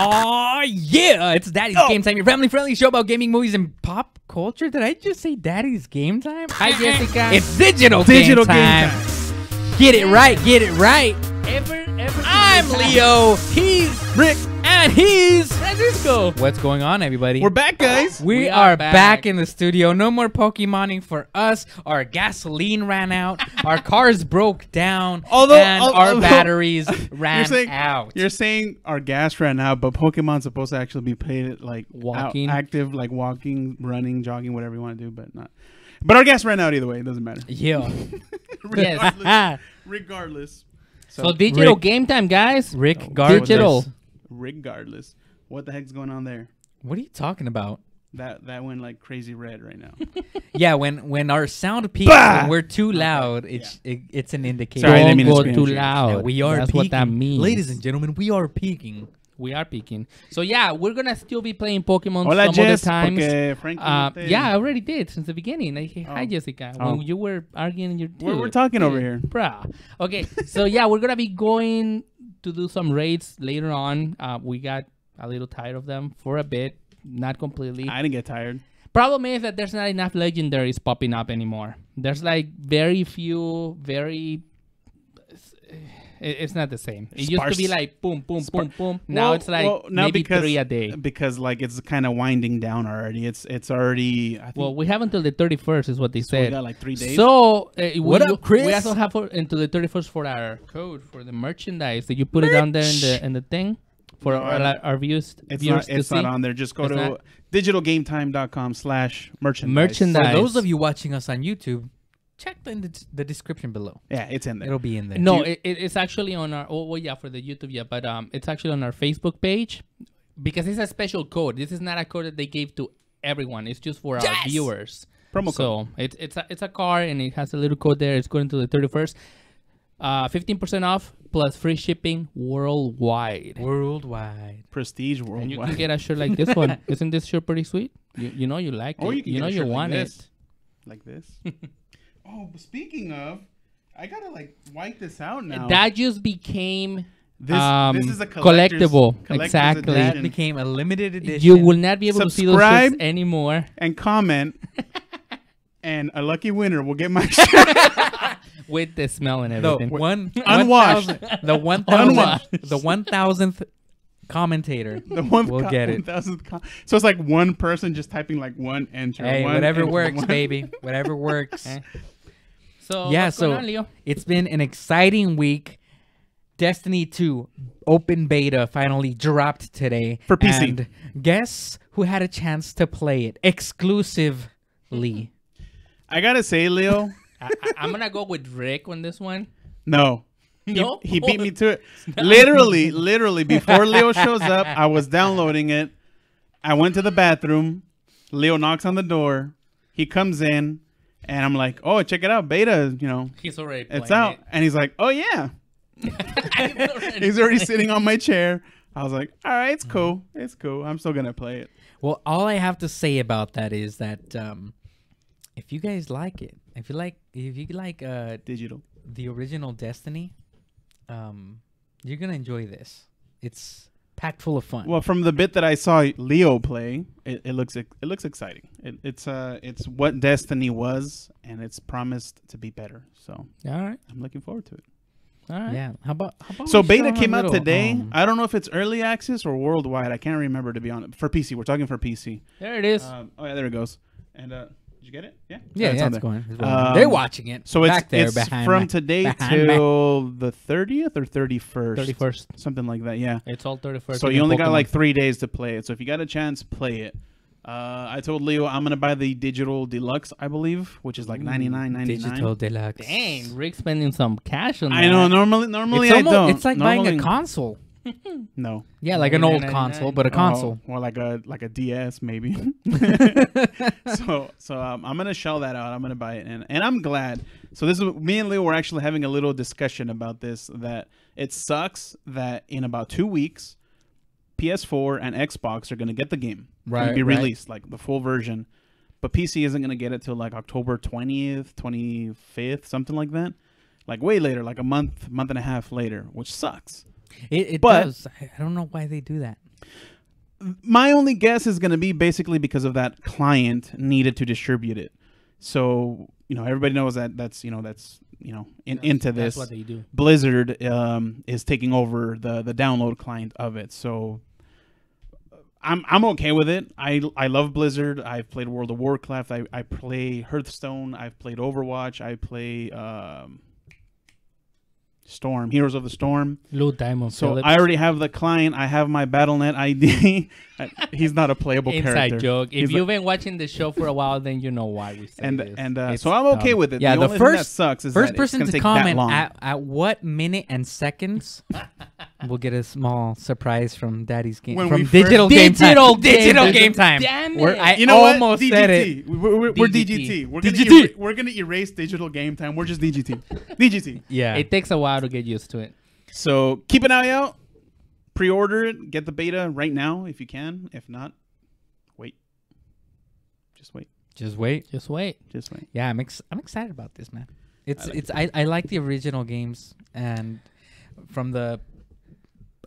Oh yeah, it's Daddy's Game Time, your family-friendly show about gaming, movies, and pop culture. Did I just say Daddy's Game Time? Hi, Jessica. It's digital game time. Get it right, get it right. I'm Leo. He's Rick, and he's Francisco. What's going on, everybody? We're back, guys. We are back in the studio. No more Pokemoning for us. Our gasoline ran out. Our cars broke down. And our batteries ran out. You're saying our gas ran out, but Pokemon's supposed to actually be played like walking, active, like walking, running, jogging, whatever you want to do, but not. But our gas ran out either way. It doesn't matter. Yeah. Regardless. So digital game time, guys. Digital. Regardless. What the heck's going on there? What are you talking about? That went like crazy red right now. Yeah, when our sound peaks and we're too loud, it's an indicator. Sorry, Don't go too loud. Yeah, we are That's peaking. what that means. Ladies and gentlemen, we are peaking. We are peaking. So yeah, we're gonna still be playing Pokemon Hola, some other Jess, times. yeah, I already did since the beginning. Hi, Jessica. When you were arguing your dude. We're talking over here. Bruh. Okay, so yeah, we're gonna be going to do some raids later on. We got a little tired of them for a bit, not completely. I didn't get tired. Problem is that there's not enough legendaries popping up anymore. There's like very few, it's not the same. It used to be like boom, boom, boom, boom. Now it's like maybe 3 a day. Because like it's kind of winding down already. It's already. I think, well, we have until the 31st is what they said. We got like 3 days. So what up, Chris? We also have until the 31st for our code for the merchandise. Did you put it down there in the thing for our viewers? It's not on there. Just go to digitalgametime.com/merchandise. For those of you watching us on YouTube, check the description below. Yeah, it's in there. It'll be in there. No, it's actually on our. Oh, well, yeah, for the YouTube, yeah, but it's actually on our Facebook page because it's a special code. This is not a code that they gave to everyone. It's just for our viewers. Promo code. So it's a card and it has a little code there. It's going to the 31st. 15% off plus free shipping worldwide. Prestige worldwide. And you can get a shirt like this one. Isn't this shirt pretty sweet? You know you like it. You know you want it. Like this. Oh, but speaking of, I gotta like wipe this out now. That just became this is a collectible. Exactly. Edition. That became a limited edition. You will not be able to see those shirts anymore. And comment, and a lucky winner will get my shirt. With the smell and everything. Unwashed. The 1,000th commentator will get it. So it's like one person just typing like one enter. Hey, whatever works, baby. Whatever works. So yeah, what's going on, Leo? It's been an exciting week. Destiny 2 open beta finally dropped today. For PC. And guess who had a chance to play it exclusively? I gotta say, Leo. I'm gonna go with Rick on this one. No. No? He beat me to it. Literally, before Leo shows up, I was downloading it. I went to the bathroom. Leo knocks on the door. He comes in, and I'm like, "Oh, check it out, beta." You know, he's already playing it's out, and he's like, "Oh yeah." He's already sitting on my chair. I was like, "All right, it's cool. It's cool. I'm still gonna play it." Well, all I have to say about that is that if you guys like it, if you like digital, the original Destiny, you're gonna enjoy this. It's packed full of fun. Well, from the bit that I saw Leo play, it looks exciting. It's what Destiny was, and it's promised to be better. So all right, I'm looking forward to it. All right. Yeah. How about so beta came out today. I don't know if it's early access or worldwide. I can't remember, to be honest. For PC, we're talking for PC. There it is. Oh yeah, there it goes. And did you get it? Yeah. Yeah, it's going. They're watching it. So back it's behind from today till the 30th or 31st. 31st. Something like that. Yeah. It's all 31st. So you only got like 3 days to play it. So if you got a chance, play it. I told Leo I'm gonna buy the digital deluxe, I believe, which is like $99.99. Digital deluxe. Dang, Rick's spending some cash on that. I know. Normally I don't. It's like buying a console. No. Yeah, like an old console, but a console. Or like a DS maybe. So I'm gonna shell that out. I'm gonna buy it, and I'm glad. So this is me and Leo were actually having a little discussion about this. That it sucks that in about 2 weeks, PS4 and Xbox are gonna get the game. Right. Be released like the full version, but PC isn't gonna get it till like October 20th, 25th, something like that. Like way later, like a month and a half later, which sucks. It does. I don't know why they do that. My only guess is going to be basically because of that client needed to distribute it. So, everybody knows that's into this. That's what they do. Blizzard is taking over the download client of it. So I'm okay with it. I love Blizzard. I've played World of Warcraft. I play Hearthstone. I've played Overwatch. I play Storm, Heroes of the Storm. Lou Diamond So Phillips. I already have the client. I have my Battle.net ID. He's not a playable Inside character. joke. If He's you've been watching the show for a while, then you know why we say this. So I'm okay with it. Yeah, the the only thing that first sucks is first that it's person gonna to take that comment long. at what minute and seconds we'll get a small surprise from Daddy's game When from we first- Digital Game Time. Digital Game Time. Damn We're- it. I You know almost what? said DGT. it. We're DGT. DGT. We're gonna erase Digital Game Time. We're just DGT. DGT. Yeah. It takes a while to get used to it. So keep an eye out. Pre-order it. Get the beta right now if you can. If not, wait. Just wait. Just wait. Just wait. Just wait. Yeah, I'm excited about this, man. I like the original games, and from the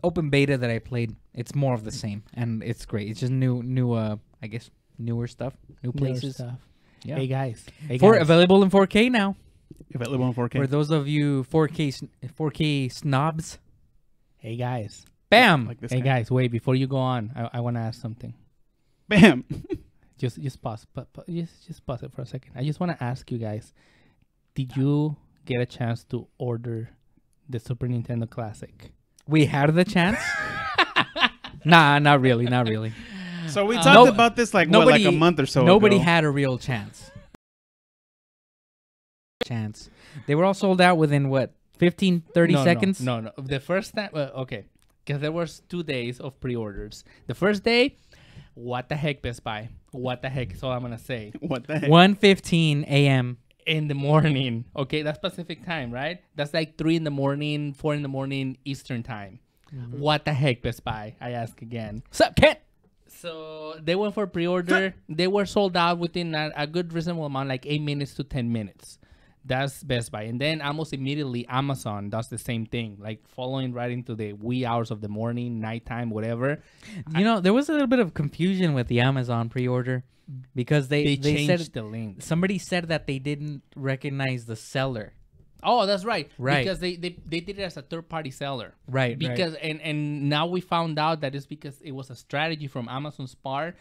open beta that I played, it's more of the same, and it's great. It's just new I guess newer stuff, new places. Stuff. Yeah. Hey guys. Available in 4K now. Available on 4K. For those of you 4K snobs. Hey guys. Bam. Like this Hey guy. guys, wait, before you go on, I want to ask something. Bam. Just pause. But just pause it for a second. I just want to ask you guys, did you get a chance to order the Super Nintendo Classic? We had the chance. Nah, not really. So we talked about this like nobody- a month or so Nobody ago. had a real chance. They were all sold out within what, 15, 30 seconds? No. The first time, okay, because there was 2 days of pre-orders. The first day, what the heck, Best Buy? What the heck is all I'm gonna say. What the heck? 1:15 a.m. In the morning, okay, that's Pacific time, right? That's like 3 in the morning, 4 in the morning Eastern time. Mm-hmm. What the heck, Best Buy? I ask again. Sup, Kent? So they went for pre-order. They were sold out within a good reasonable amount, like 8 minutes to 10 minutes. That's Best Buy. And then almost immediately Amazon does the same thing, like following right into the wee hours of the morning, nighttime, whatever. There was a little bit of confusion with the Amazon pre-order because they changed said the link. somebody said that they didn't recognize the seller. Oh, that's right. Right. Because they did it as a third-party seller. Right. Because and now we found out that it's because it was a strategy from Amazon's part.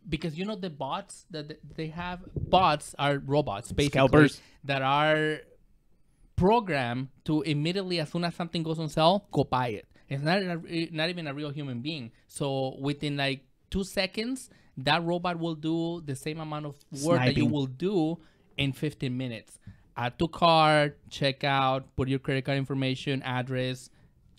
Because the bots that they have, bots are robots basically Scalpers. that are programmed to immediately, as soon as something goes on sale, go buy it. It's not even a real human being. So within like 2 seconds, that robot will do the same amount of work that you Sniping. will do in 15 minutes. Add to cart, check out, put your credit card information, address,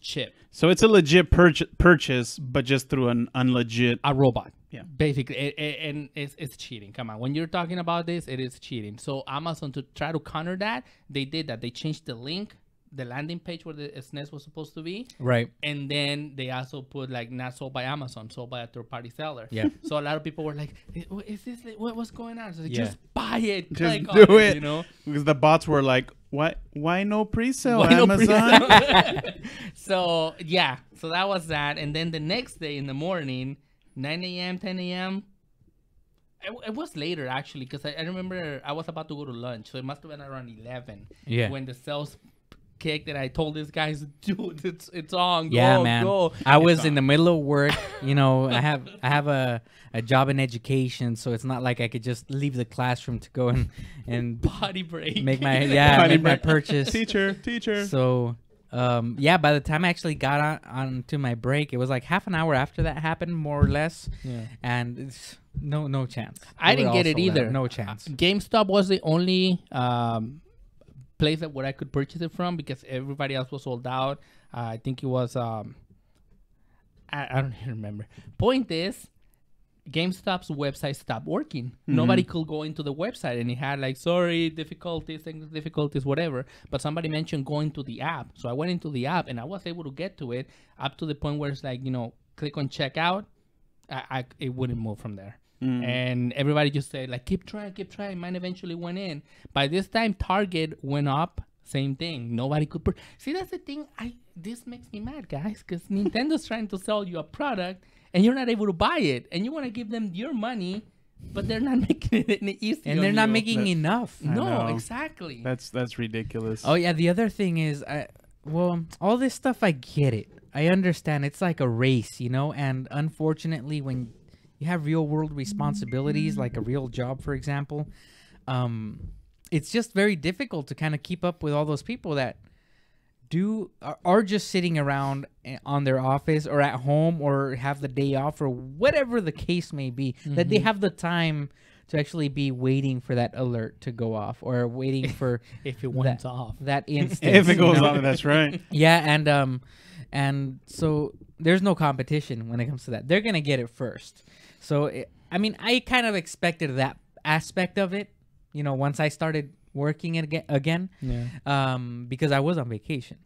ship. So it's a legit purchase, but just through an unlegit. A robot. Yeah. Basically, and it's cheating. Come on. When you're talking about this, it is cheating. So Amazon, to try to counter that, they did that. They changed the link, the landing page where the SNES was supposed to be. Right. And then they also put like not sold by Amazon, sold by a third-party seller. Yeah. So a lot of people were like, "Is this what's going on?" So Yeah. just buy it, Just click do on it. Because the bots were like, Why no pre-sale, Why no Amazon? pre-sale? So yeah, so that was that. And then the next day in the morning, 9 a.m., 10 a.m. It was later actually, because I remember I was about to go to lunch, so it must have been around 11. Yeah. When the sales kicked, and I told these guys, dude, it's on. Yeah, go, man. Go. I was It's in on. the middle of work. I have a job in education, so it's not like I could just leave the classroom to go and Body break. make my Body make my break. purchase. Teacher. So by the time I actually got on to my break, it was like half an hour after that happened, more or less. Yeah. And it's no chance. I They didn't were get all it sold out. either. No chance. GameStop was the only place where I could purchase it from, because everybody else was sold out. I think it was I don't even remember. Point is, GameStop's website stopped working. Nobody could go into the website, and it had like, sorry, difficulties, technical difficulties, whatever. But somebody mentioned going to the app, so I went into the app and I was able to get to it up to the point where it's like, click on checkout. It wouldn't move from there. And everybody just said like, keep trying. Mine eventually went in. By this time, Target went up Same thing. Nobody could. See, that's the thing. This makes me mad, guys, because Nintendo's trying to sell you a product and you're not able to buy it, and you want to give them your money, but they're not making it any easy. And they're not making enough. No, exactly. That's ridiculous. Oh yeah, the other thing is, all this stuff, I get it. I understand. It's like a race, you know. And unfortunately, when you have real world responsibilities, like a real job, for example, it's just very difficult to kind of keep up with all those people that are just sitting around on their office or at home or have the day off or whatever the case may be, that they have the time to actually be waiting for that alert to go off or waiting for if it went off that instant. If it goes off, that's right. Yeah, and so there's no competition when it comes to that. They're gonna get it first. So I kind of expected that aspect of it. You know, once I started working it again, because I was on vacation.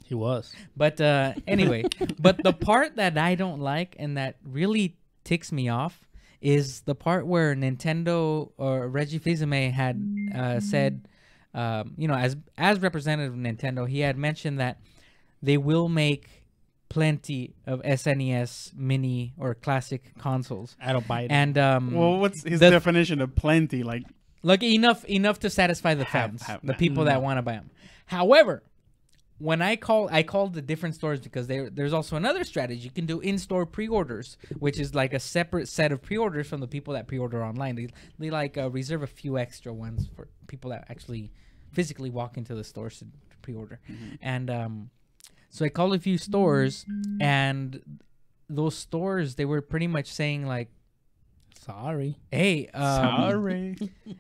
He was. But anyway, but the part that I don't like and that really ticks me off is the part where Nintendo or Reggie Fils-Aimé had said, you know, as representative of Nintendo, he had mentioned that they will make plenty of SNES mini or classic consoles. I don't buy it. And well, what's his definition of plenty? Like enough to satisfy the fans, the people that want to buy them. However, when I called the different stores because there's also another strategy. You can do in-store pre-orders, which is like a separate set of pre-orders from the people that pre-order online. They like reserve a few extra ones for people that actually physically walk into the stores to pre-order. And so I called a few stores, and those stores, they were pretty much saying like, sorry. Hey, sorry.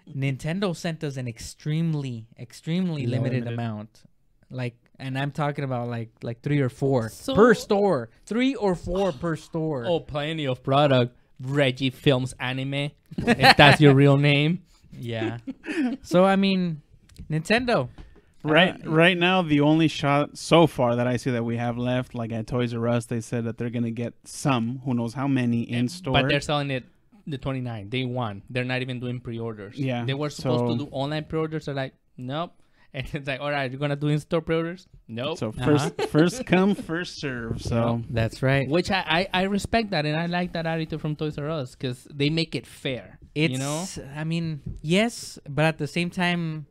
Nintendo sent us an extremely limited amount. Like, and I'm talking about like 3 or 4 per store. 3 or 4 per store. Oh, plenty of product. Reggie Films Anime, if that's your real name. Yeah. So I mean, Nintendo. Right now, the only shot so far that I see that we have left, like at Toys R Us, they said that they're gonna get some, who knows how many, in store. But they're selling it the 29th, day one. They're not even doing pre-orders. Yeah, they were supposed to do online pre-orders. They're like, nope. And it's like, all right, you're gonna do in-store pre-orders? Nope. So first come, first serve. So that's right. Which I respect that, and I like that attitude from Toys R Us because they make it fair. You know, I mean, yes, but at the same time,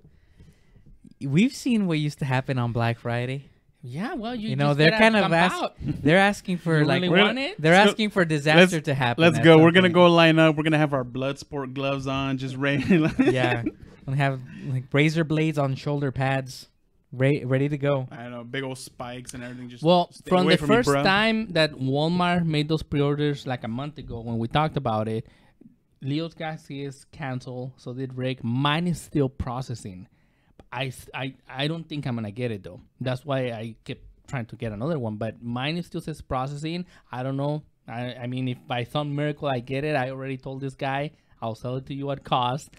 we've seen what used to happen on Black Friday. Yeah, well, you know, just they're kind of they're asking for you like really want it? They're asking for disaster to happen. Let's go. We're gonna go line up. We're gonna have our Bloodsport gloves on, just ready. Yeah, we have like razor blades on shoulder pads, ready to go. I know, big old spikes and everything. Just from the first time that Walmart made those pre-orders, like a month ago when we talked about it, Leo's Garcia's canceled, so did Rick. Mine is still processing. I don't think I'm gonna get it though. That's why I kept trying to get another one. But mine still says processing. I don't know. I mean, if by some miracle I get it, I already told this guy I'll sell it to you at cost.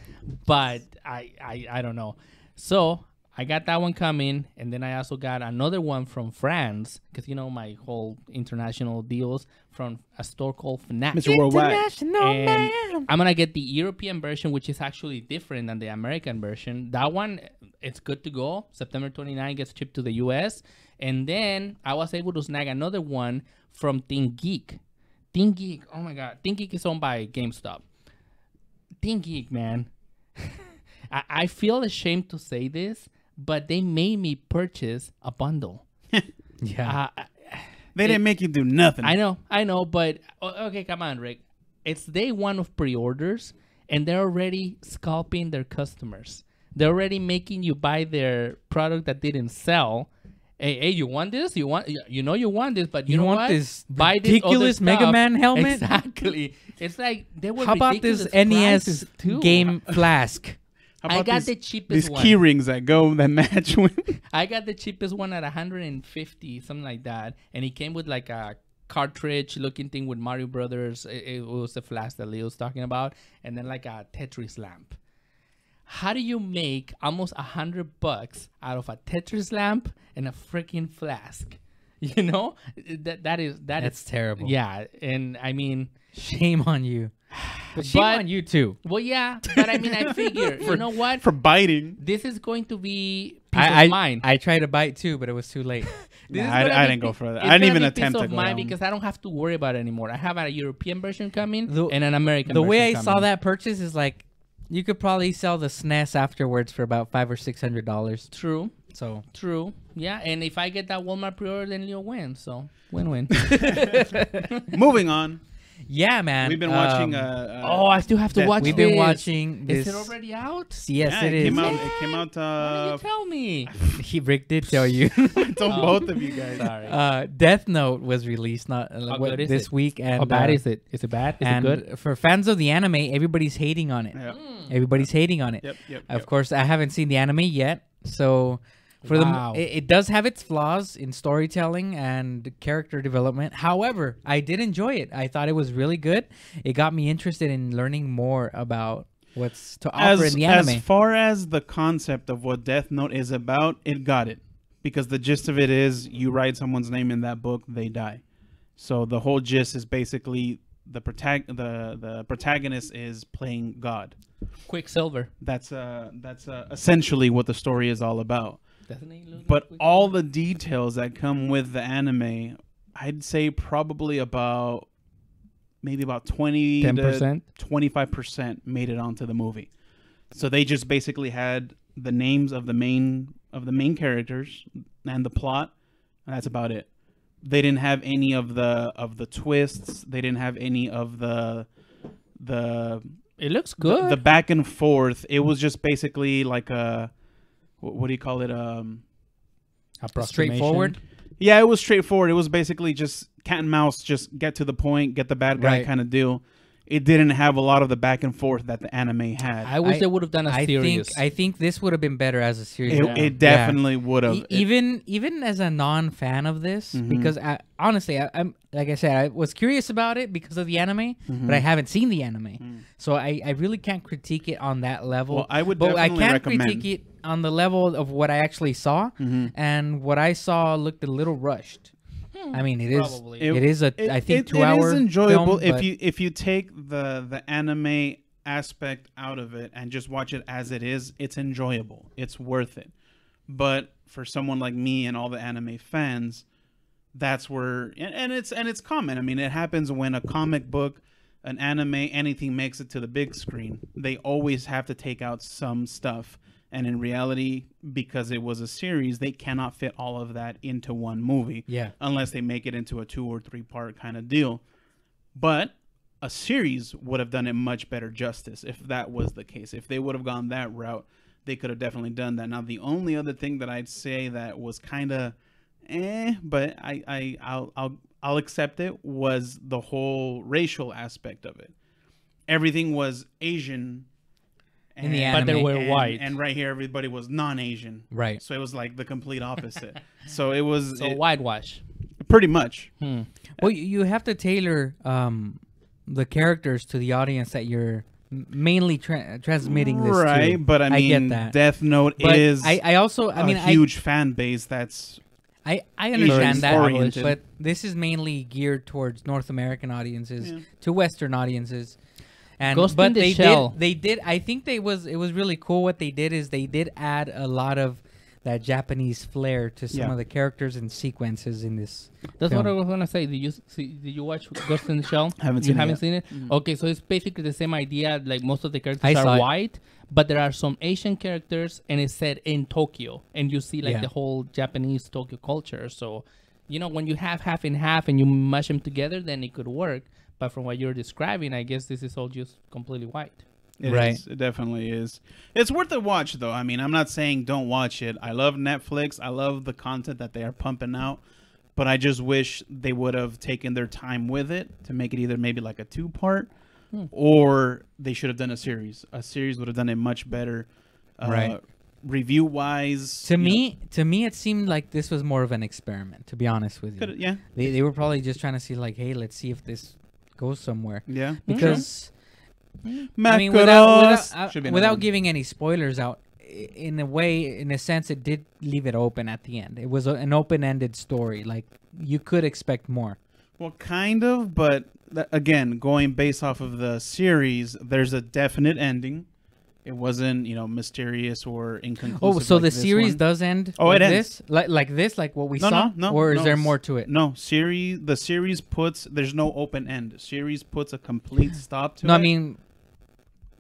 But I don't know. So I got that one coming, and then I also got another one from France because you know my whole international deals from a store called Fnac. Mr. Worldwide. International man. I'm gonna get the European version, which is actually different than the American version. That one, it's good to go. September 29 gets shipped to the US, and then I was able to snag another one from ThinkGeek. ThinkGeek, oh my God, ThinkGeek is owned by GameStop. ThinkGeek, man, I feel ashamed to say this, but they made me purchase a bundle. Yeah. They didn't make you do nothing. I know, but okay, come on, Rick. It's day one of pre-orders, and they're already scalping their customers. They're already making you buy their product that didn't sell. Hey, you want this? You want this, but you know want what? this Buy ridiculous this Mega Man helmet? Exactly. It's like they were. How about this NES game flask? I got the cheapest one. These key rings that match with. I got the cheapest one at 150, something like that, and it came with like a cartridge-looking thing with Mario Brothers. It was the flask that Leo was talking about, and then like a Tetris lamp. How do you make almost $100 out of a Tetris lamp and a freaking flask? You know, that's terrible. Yeah, and I mean, shame on you. But shame But- on you too. Well, yeah, but I mean, I figure, you know what? For biting. This is going to be peace I of mind. I tried to bite too, but it was too late. This Nah, is I gonna be didn't go pe- for that. it's I didn't gonna even be attempt peace to of go mind that one. because I don't have to worry about it anymore. I have a European version coming The- and an American The version way I coming. saw that purchase is like, you could probably sell the SNES afterwards for about $500 or $600. True, So true. Yeah, and if I get that Walmart pre-order, then Leo wins. So, win-win. Moving on. yeah, man. We've been watching. Oh, I still have to Death- watch we've this. been watching this. Is it already out? Yes, yeah, it is. Came out, it came out. Why didn't you tell me? Rick did tell you. I told both of you guys. Sorry. Deathnote was released not good is this it? week, and How bad is it? Is it bad? Is it and good? for fans of the anime, everybody's hating on it. Yeah. Everybody's hating on it. Yep. Of course, I haven't seen the anime yet, so for Wow. it does have its flaws in storytelling and character development. However, I did enjoy it. I thought it was really good. It got me interested in learning more about what's to offer in the anime. As far as the concept of what Death Note is about, it got it. Because the gist of it is you write someone's name in that book, they die. So the whole gist is basically the protagonist is playing God. Quicksilver. That's essentially what the story is all about. Doesn't he look But like all the details that come with the anime, I'd say probably maybe about 20 to 10%? 25% made it onto the movie. So they just basically had the names of the main characters and the plot, and that's about it. They didn't have any of the twists. They didn't have any of the It looks good. the back and forth. It was just basically like a what do you call it? Approximation. Straightforward. Yeah, it was straightforward. It was basically just cat and mouse, just get to the point, get the bad guy Right. kind of deal. It didn't have a lot of the back and forth that the anime had. I wish I- they would have done a series. I think this would have been better as a series. It definitely would have. Even as a non-fan of this, because honestly, I'm like I said, I was curious about it because of the anime, but I haven't seen the anime, so I really can't critique it on that level. Well, I would but I definitely can recommend. critique it on the level of what I actually saw, and what I saw looked a little rushed. I mean, it is. Probably. It is a. I think 2 hour. It is enjoyable film, if you take the anime aspect out of it and just watch it as it is. It's enjoyable. It's worth it. But for someone like me and all the anime fans, that's where and it's common. I mean, it happens when a comic book, an anime, anything makes it to the big screen. They always have to take out some stuff. And in reality, because it was a series, they cannot fit all of that into one movie. Yeah. Unless they make it into a 2 or 3 part kind of deal. But a series would have done it much better justice if that was the case. If they would have gone that route, they could have definitely done that. Now, the only other thing that I'd say that was kind of but I'll accept it, was the whole racial aspect of it. Everything was Asian. In the But they anime. were white. And right here, everybody was non-Asian. Right. So it was like the complete opposite. So it was whitewash. pretty much. Well, you have to tailor the characters to the audience that you're mainly transmitting this right, to. but I mean, get that. Death Note But is I also I mean a huge fan base. That's I understand that, oriented. but this is mainly geared towards North American audiences to Western audiences. And Ghost but in the they Shell. did I think it was really cool what they did is they did add a lot of that Japanese flair to some Yeah. of the characters and sequences in this. That's film. what I was gonna say. Did you watch Ghost in the Shell? Haven't You seen it haven't yet. seen it? Okay, so it's basically the same idea. Like most of the I characters saw are it. white, but there are some Asian characters, and it's set in Tokyo, and you see like Yeah. the whole Japanese Tokyo culture. So, when you have half and half and you mash them together, then it could work. But from what you're describing, I guess this is all just completely white. It Right. is. It definitely is. It's worth a watch, though. I mean, I'm not saying don't watch it. I love Netflix. I love the content that they are pumping out. But I just wish they would have taken their time with it to make it either maybe like a 2-part, or they should have done a series. A series would have done it much better, Right. review wise. To me, it seemed like this was more of an experiment. To be honest with you, yeah, they were probably just trying to see like, hey, let's see if this goes somewhere. yeah. Because Macros. I mean, Should be another without one. giving any spoilers out, in a sense, it did leave it open at the end. It was an open-ended story. Like you could expect more. Well, kind of, but again, going based off of the series, there's a definite ending. It wasn't, mysterious or inconclusive. Oh, so like the this series one. does end. Oh, like it ends. this, like this, like what we No, saw. no, or is no, there more to it? No, the series puts. There's no open end. Series puts a complete stop to it. No, I mean,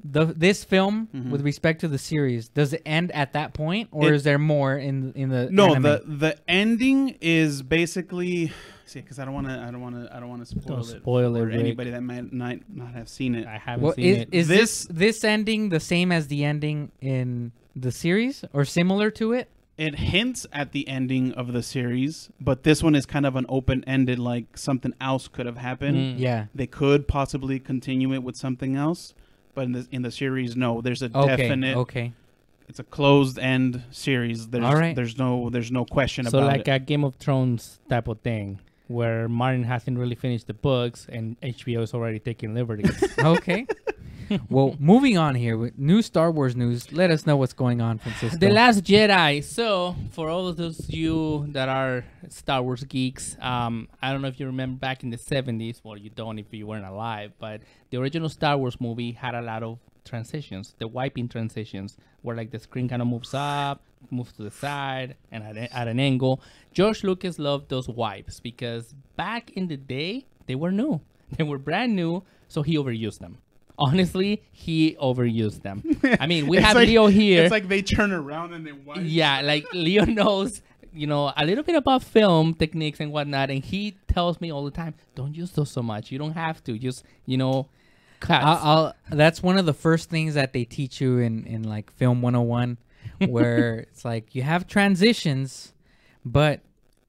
this film Mhm. with respect to the series, does it end at that point, or is there more in the? No, anime? the ending is basically. See, because I don't want to spoil Don't it spoil for it, Rick. anybody that might not have seen it. I haven't Well, seen it. is this ending the same as the ending in the series, or similar to it? It hints at the ending of the series, but this one is kind of an open-ended, like something else could have happened. Mm. Yeah. They could possibly continue it with something else, but in the series, no. There's a Okay. definite. Okay. It's a closed-end series. There's All right. there's no question So about like it. a Game of Thrones type of thing, where Martin hasn't really finished the books and HBO is already taking liberties. Okay. Well, moving on here with new Star Wars news. Let us know what's going on, Francisco. The Last Jedi. So, for all of those you that are Star Wars geeks, I don't know if you remember back in the 70s. Well, you don't if you weren't alive, but the original Star Wars movie had a lot of transitions, the wiping transitions, where like the screen kind of moves up, moves to the side, and at an angle. George Lucas loved those wipes because back in the day, they were new. They were brand new, so he overused them. Honestly, he overused them. I mean, we It's have like- Leo here. It's like they turn around and they wipe. Yeah, like Leo knows, a little bit about film techniques and whatnot, and he tells me all the time, don't use those so much. You don't have to. Just, cuts. That's one of the first things that they teach you in like film 101, where it's like you have transitions, but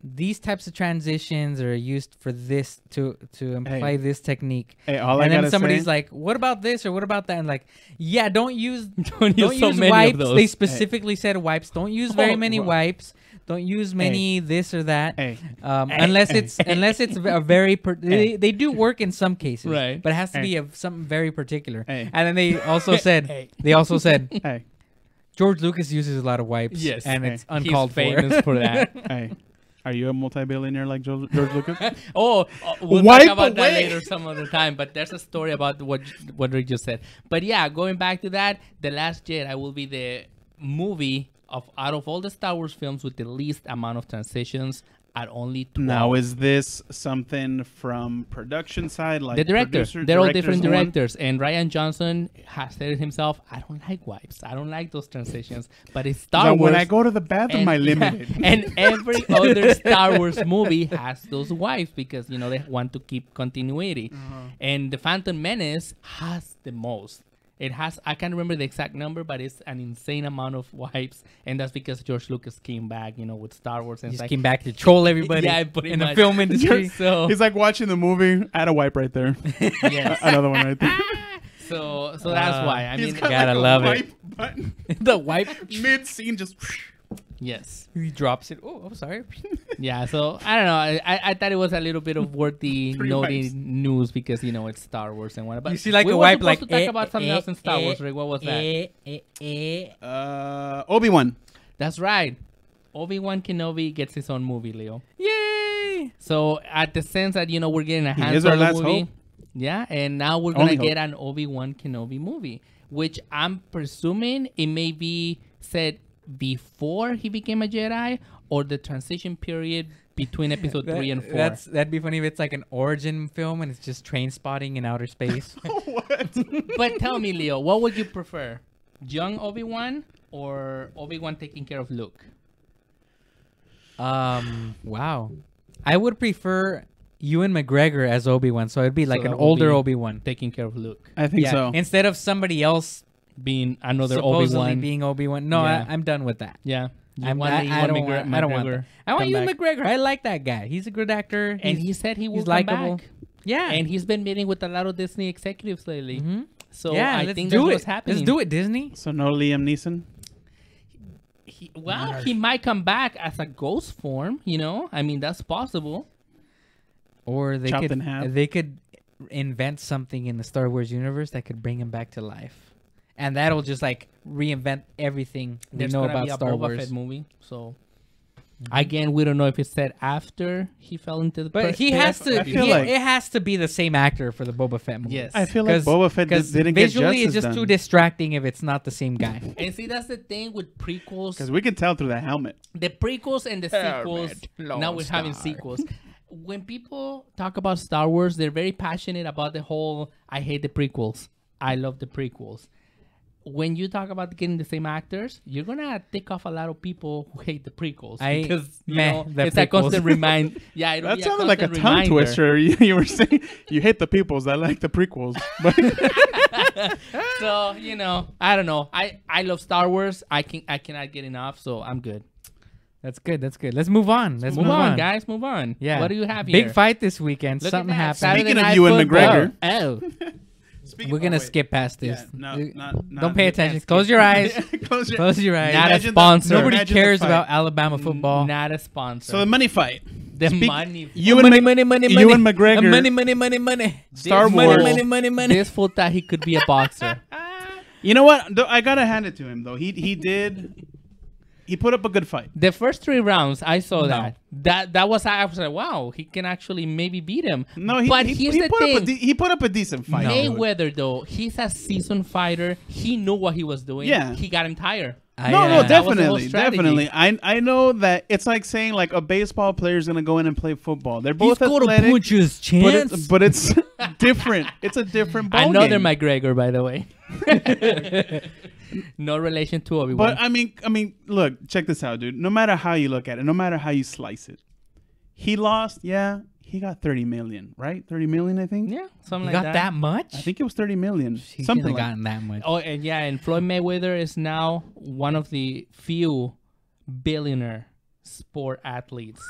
these types of transitions are used for this to imply this technique. Hey, all I And then gotta somebody's say, like, "What about this or what about that?" And like, yeah, don't use don't use so many wipes. of those. They specifically said wipes. Don't use very Oh, many wow. wipes. Don't use many this or that. hey, Unless it's a very they do work in some cases, Right. But it has to Hey. be of something very particular. Hey. And then they also said hey, George Lucas uses a lot of wipes. Yes. and Hey. it's uncalled He's famous for. for that. hey. Are you a multi-billionaire like George Lucas? We'll Wipe talk about that away. later some other time. But there's a story about what Rick just said. But yeah, going back to that, The Last Jedi will be the movie out of all the Star Wars films with the least amount of transitions at only 12. Now, is this something from production side, like The director, producer, they're all different one? directors, and Ryan Johnson has said it himself. I don't like wipes. I don't like those transitions. But it's Star So Wars. when I go to the bathroom, I limit it. And every other Star Wars movie has those wipes because they want to keep continuity. And the Phantom Menace has the most. It has, I can't remember the exact number, but it's an insane amount of wipes, and that's because George Lucas came back, with Star Wars, and Just it's like, came back to troll everybody Yeah, pretty in the much. film industry. so He's like watching the movie. Add a wipe right there. yes. Another one right there. So that's why. I He's mean, got gotta like a love it. wipe button The wipe, mid scene, just. yes. he drops it. Oh, I'm sorry. Yeah, so I don't know. I thought it was a little bit of worthy Three noting wipes. news because it's Star Wars and whatnot. But You see like we a were wipe, supposed like to talk about something else in Star Wars. Rick, what was that? Obi-Wan. That's right. Obi-Wan Kenobi gets his own movie, Leo. Yay! So at the sense that we're getting a Han is our Solo last movie, hope. yeah, and now we're gonna Only get an Obi-Wan Kenobi movie, which I'm presuming it may be set before he became a Jedi or the transition period between episode 3 and 4. That'd be funny if it's like an origin film and it's just train spotting in outer space. What? But tell me, Leo, what would you prefer, young Obi-Wan or Obi-Wan taking care of Luke? Wow. I would prefer Ewan McGregor as Obi-Wan, so it'd be like So an that would older be- Obi-Wan. Taking care of Luke, I think so. Instead of somebody else being another supposedly Obi-Wan. being Obi-Wan. No, Yeah. I'm done with that. Yeah. You I want the don't Ewan want that. I don't want that. I want come Ewan back. McGregor. I like that guy. He's a good actor. And he said he will he's come likable. back. Yeah. And he's been meeting with a lot of Disney executives lately. Mhm. So yeah, I let's think do that's it. what's happening. Let's do it, Disney. So no Liam Neeson. He might come back as a ghost form, I mean, that's possible. Or they Chopped could in half. they could invent something in the Star Wars universe that could bring him back to life. And that'll just like reinvent everything we There's know gonna about be a Star Boba Wars. Fett movie, so Again, we don't know if it's said after he fell into the. But he pit has to. I feel like- it has to be the same actor for the Boba Fett movie. Yes. I feel like Boba Fett didn't get visually it's justice just done. too distracting if it's not the same guy. And see, that's the thing with prequels. Because we can tell through the helmet. The prequels and the sequels. Lone Now we're having Star. sequels. When people talk about Star Wars, they're very passionate about the whole. I hate the prequels. I love the prequels. When you talk about getting the same actors, you're gonna tick off a lot of people who hate the prequels because it's a constant remind. Yeah, it'll That be sounded like a tongue reminder. twister. You were saying you hate the peoples. I like the prequels. But So I don't know. I love Star Wars. I cannot get enough. So I'm good. That's good. That's good. Let's move on. Let's Move on, guys. Move on. Yeah. What do you have here? Big fight this weekend. Look at Something that. happened. Saturday Speaking of Night Ewan Football. McGregor. Oh, we're gonna skip past this. Yeah, Don't pay attention. Close your eyes. Close your Close your eyes. Not a Imagine sponsor. Nobody Imagine the cares fight. about Alabama football. Not a sponsor. So the money fight. the speak- money. Ewan money, Mc- money, money, money. Ewan McGregor. Money. Star This Wars. fool- Money, money, money. This fool thought he could be a boxer. You know what? I gotta hand it to him though. He put up a good fight. The first 3 rounds, I saw No. that I was like, wow, he can actually maybe beat him. No, but here's the put thing. up he put up a decent fight. Mayweather, though, he's a seasoned fighter. He knew what he was doing. Yeah. He got him tired. No, That was the whole definitely, strategy. definitely. I know that it's like saying like a baseball player is gonna go in and play football. They're He's both got a athletic, puncher's but chance. it's different. It's a different ball Another game. McGregor, by the way. No relation to Obi-Wan. But I mean, look, check this out, dude. No matter how you look at it, no matter how you slice it, he lost. Yeah, he got 30 million, right? 30 million, I think. yeah, something You like got that much? I think it was 30 million. He Something shouldn't like. have gotten that much. Oh, and yeah, and Floyd Mayweather is now one of the few billionaire sport athletes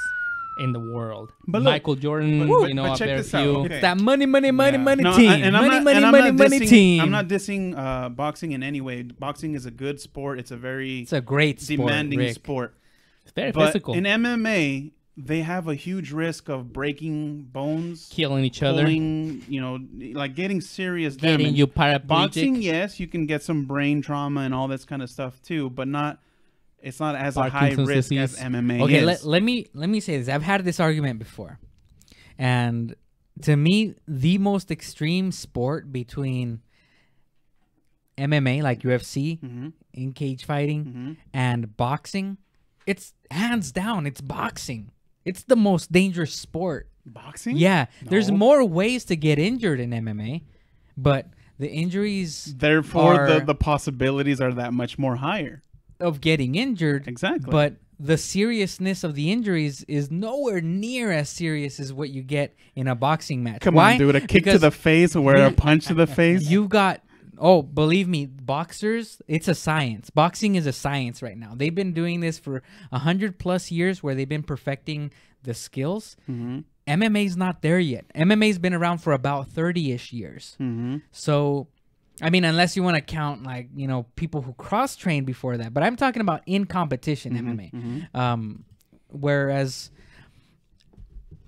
in the world. But look- Michael Jordan, but a check very this out, few. okay. It's that money Yeah. No, team. and I'm not- and I'm money not dissing- team. I'm not dissing boxing in any way. Boxing is a good sport. It's a very It's a great sport, demanding Rick. sport. It's very But physical. in MMA, they have a huge risk of breaking bones, Killing each other. pulling, like getting serious Getting damage. you paraplegic. Boxing, yes, you can get some brain trauma and all this kind of stuff too, but it's not as a high Parkinson's risk disease. as MMA. Okay, is. let me say this. I've had this argument before, and to me, the most extreme sport between MMA, like UFC, Mhm. in cage fighting, Mhm. and boxing, it's hands down. It's boxing. It's the most dangerous sport. Boxing? Yeah, there's No. more ways to get injured in MMA, but the injuries Therefore, are the possibilities are that much more higher. of getting injured. Exactly. But the seriousness of the injuries is nowhere near as serious as what you get in a boxing match. Come Why? on, dude. A kick to Because the face or a punch to the face. you've got, oh, believe me, boxers, it's a science. Boxing is a science right now. They've been doing this for 100+ years where they've been perfecting the skills. Mm-hmm. MMA's not there yet. MMA's been around for about 30-ish years. Mm-hmm. So, I mean, unless you want to count like, people who cross-trained before that. But I'm talking about in competition MMA.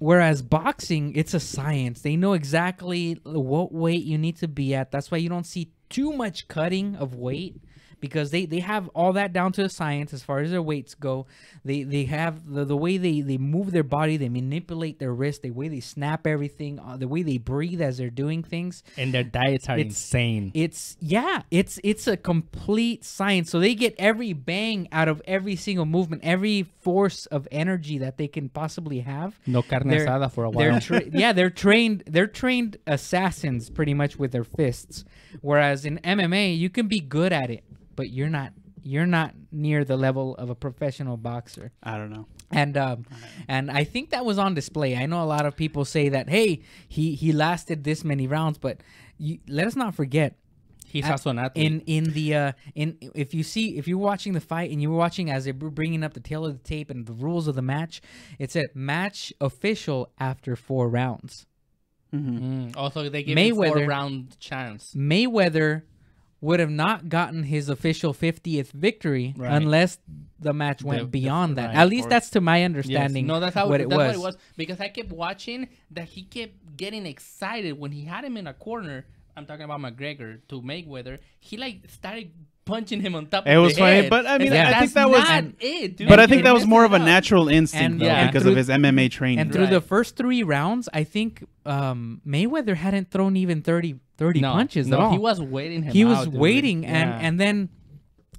Whereas boxing, it's a science. They know exactly what weight you need to be at. That's why you don't see too much cutting of weight, because they have all that down to a science as far as their weights go. They have the way they move their body, they manipulate their wrist, the way they snap everything, the way they breathe as they're doing things. And their diets are insane. It's a complete science. So they get every bang out of every single movement, every force of energy that they can possibly have. No carne They're- asada for a while. They're trained assassins pretty much with their fists. Whereas in MMA, you can be good at it, but you're not near the level of a professional boxer. I don't know. And I think that was on display. I know a lot of people say that, hey, he lasted this many rounds, but let us not forget, He's also an athlete. if you're watching the fight and you were watching as they were bringing up the tail of the tape and the rules of the match, it said match official after 4 rounds. Also, they gave him Mayweather- 4-round chance. Mayweather would have not gotten his official 50th victory Right. unless the match went beyond that. right, At least or- that's to my Yes. understanding. No, that's how what that's it was. what it was. Because I kept watching that he kept getting excited when he had him in a corner. I'm talking about McGregor to Mayweather. He like started punching him on top It of was the funny, head. but I mean, It's like, I think that's that was. not it, dude. But I think It that was messes more of it a up. natural instinct, And- though, yeah. because through- of his MMA training. And through Right. the first 3 rounds, I think Mayweather hadn't thrown even 30 punches at all. He was waiting him He was out, dude. waiting, Yeah. and then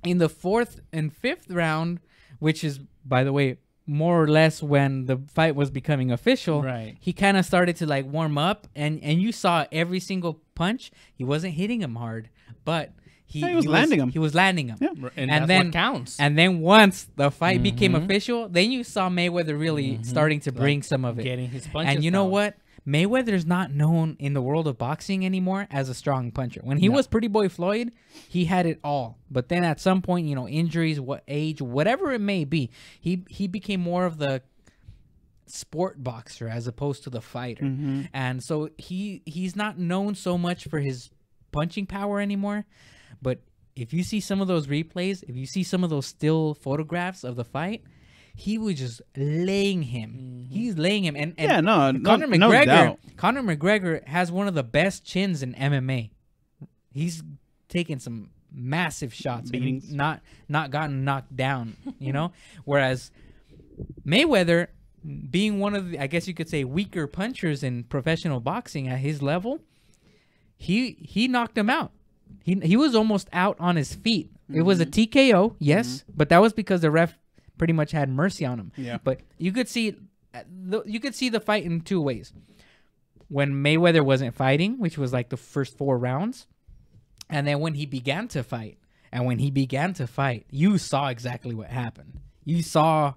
in the 4th and 5th round, which is, by the way, more or less when the fight was becoming official, Right. he kind of started to like warm up, and you saw every single punch. He wasn't hitting him hard, but he was landing 'em. He was landing them. Yeah. And, And that's then what counts. And then once the fight became Mhm. official, then you saw Mayweather really starting to bring some of it. Getting his punches And you know down. what? Mayweather's not known in the world of boxing anymore as a strong puncher. When he No. was Pretty Boy Floyd, he had it all. But then at some point, injuries, what age, whatever it may be, he became more of the sport boxer as opposed to the fighter. Mm-hmm. And so he's not known so much for his punching power anymore. But if you see some of those replays, if you see some of those still photographs of the fight, he was just laying him. He's laying him. And Yeah, no McGregor, doubt. Conor McGregor has one of the best chins in MMA. He's taken some massive shots, and Beatings. not gotten knocked down. Whereas Mayweather, being one of the, I guess you could say, weaker punchers in professional boxing at his level, he knocked him out. He was almost out on his feet. It was a TKO, yes, but that was because the ref pretty much had mercy on him. Yeah. But you could see the fight in 2 ways. When Mayweather wasn't fighting, which was like the first 4 rounds, and then when he began to fight. And when he began to fight, you saw exactly what happened. You saw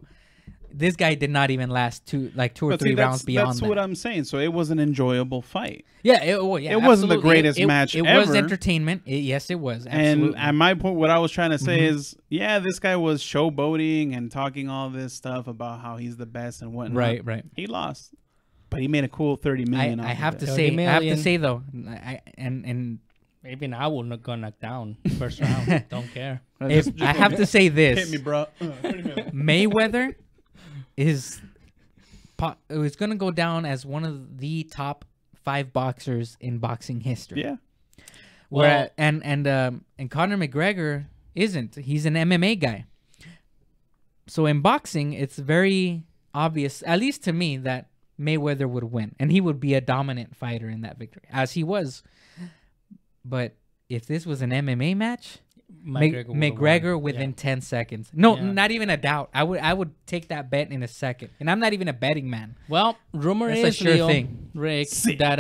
this guy did not even last 2 or 3 rounds beyond That's that. what I'm saying. So it was an enjoyable fight. Yeah, It wasn't the absolutely. greatest match It was ever. entertainment. Yes, it was. Absolutely. And at my point, what I was trying to say is, yeah, this guy was showboating and talking all this stuff about how he's the best and whatnot. right. He lost, but he made a cool 30 million. I have to 30 say, million. though, and Maybe now we'll not go knock down first round. Don't care. if I have to say this, Hit me, bro. Mayweather is gonna go down as one of the top 5 boxers in boxing history. Yeah. Where and Conor McGregor isn't. He's an MMA guy. So in boxing, it's very obvious, at least to me, that Mayweather would win, and he would be a dominant fighter in that victory, as he was. But if this was an MMA match, McGregor within 10 seconds. No, Yeah. not even a doubt. I would take that bet in a second, and I'm not even a betting man. Well, rumor That's a is, sure Leo, thing. Rick, that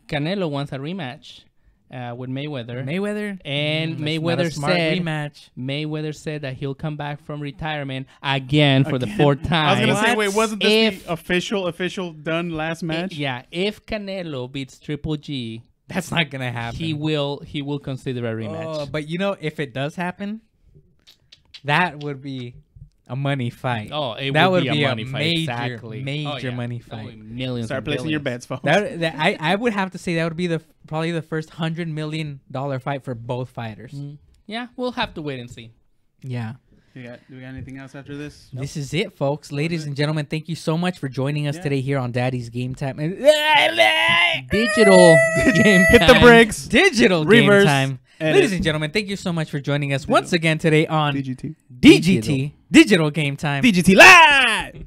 Canelo wants a rematch with Mayweather. Mayweather And that's not Mayweather a smart said rematch. Mayweather said that he'll come back from retirement again for the 4th time. I was gonna say, What? wait, wasn't this If- the official done last match? Yeah, if Canelo beats Triple G, That's not gonna happen. he will consider a rematch. Oh, but if it does happen, that would be a money fight. Oh, it that would would be be a money fight. major, Exactly. major Oh, yeah. money That would fight. be millions. Start and placing your billions. bets, folks. I would have to say that would be probably the first $100 million fight for both fighters. Yeah, we'll have to wait and see. Yeah. Do we got anything else after this? This is it, folks. Ladies and gentlemen, thank you so much for joining us Yeah. today here on Daddy's Game Time. Digital game Hit the time. brakes. Digital Reverse. Game Time. Edit. Ladies and gentlemen, thank you so much for joining us once again today on DGT. DGT, Digital Game Time. DGT live.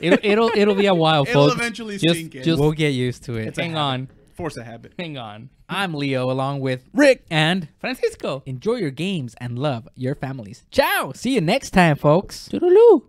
It'll be a while, It'll folks. eventually just, sink in. just We'll get used to it. It's a hang habit. on, Force a habit. hang on. I'm Leo along with Rick. and Francisco. enjoy your games and love your families. Ciao. See you next time, folks. Toodaloo.